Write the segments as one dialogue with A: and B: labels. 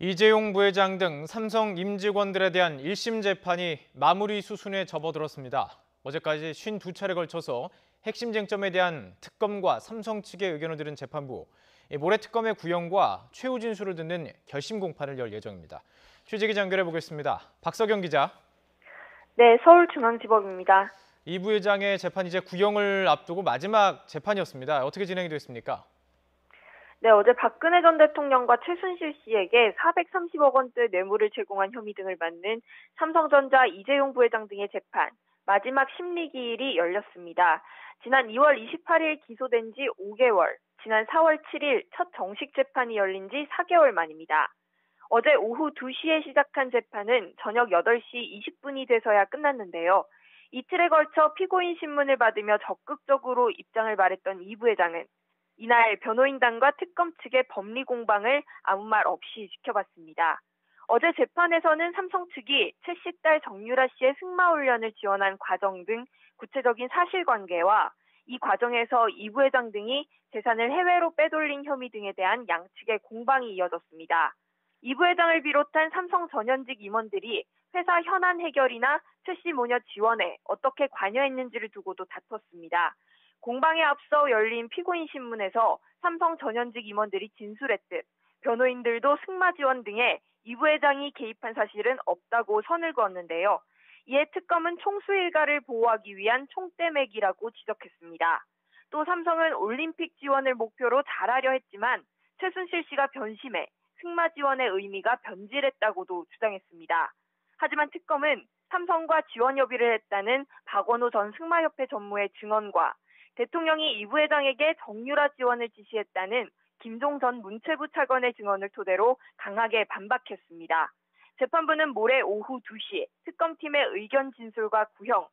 A: 이재용 부회장 등 삼성 임직원들에 대한 1심 재판이 마무리 수순에 접어들었습니다. 어제까지 52차례 걸쳐서 핵심 쟁점에 대한 특검과 삼성 측의 의견을 들은 재판부, 모레 특검의 구형과 최후 진술을 듣는 결심 공판을 열 예정입니다. 취재 기자 연결해 보겠습니다. 박석영 기자.
B: 네, 서울중앙지법입니다.
A: 이 부회장의 재판 이제 구형을 앞두고 마지막 재판이었습니다. 어떻게 진행이 됐습니까?
B: 네, 어제 박근혜 전 대통령과 최순실 씨에게 430억 원대 뇌물을 제공한 혐의 등을 받는 삼성전자 이재용 부회장 등의 재판, 마지막 심리기일이 열렸습니다. 지난 2월 28일 기소된 지 5개월, 지난 4월 7일 첫 정식 재판이 열린 지 4개월 만입니다. 어제 오후 2시에 시작한 재판은 저녁 8시 20분이 돼서야 끝났는데요. 이틀에 걸쳐 피고인 신문을 받으며 적극적으로 입장을 말했던 이 부회장은 이날 변호인단과 특검 측의 법리 공방을 아무 말 없이 지켜봤습니다. 어제 재판에서는 삼성 측이 최 씨 딸 정유라 씨의 승마훈련을 지원한 과정 등 구체적인 사실관계와 이 과정에서 이 부회장 등이 재산을 해외로 빼돌린 혐의 등에 대한 양측의 공방이 이어졌습니다. 이 부회장을 비롯한 삼성 전현직 임원들이 회사 현안 해결이나 최 씨 모녀 지원에 어떻게 관여했는지를 두고도 다퉜습니다. 공방에 앞서 열린 피고인 신문에서 삼성 전현직 임원들이 진술했듯 변호인들도 승마 지원 등에 이 부회장이 개입한 사실은 없다고 선을 그었는데요. 이에 특검은 총수 일가를 보호하기 위한 총대매기라고 지적했습니다. 또 삼성은 올림픽 지원을 목표로 잘하려 했지만 최순실 씨가 변심해 승마 지원의 의미가 변질했다고도 주장했습니다. 하지만 특검은 삼성과 지원 협의를 했다는 박원호 전 승마협회 전무의 증언과 대통령이 이 부회장에게 정유라 지원을 지시했다는 김종 전 문체부 차관의 증언을 토대로 강하게 반박했습니다. 재판부는 모레 오후 2시 특검팀의 의견 진술과 구형,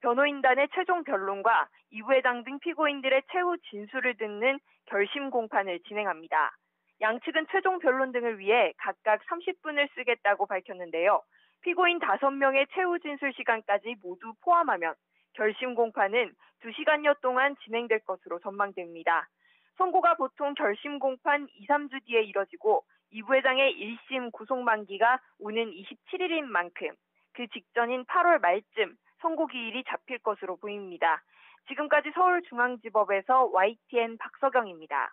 B: 변호인단의 최종 변론과 이 부회장 등 피고인들의 최후 진술을 듣는 결심 공판을 진행합니다. 양측은 최종 변론 등을 위해 각각 30분을 쓰겠다고 밝혔는데요. 피고인 5명의 최후 진술 시간까지 모두 포함하면 결심 공판은 2시간여 동안 진행될 것으로 전망됩니다. 선고가 보통 결심 공판 2, 3주 뒤에 이뤄지고 이 부회장의 1심 구속 만기가 오는 27일인 만큼 그 직전인 8월 말쯤 선고 기일이 잡힐 것으로 보입니다. 지금까지 서울중앙지법에서 YTN 박석영입니다.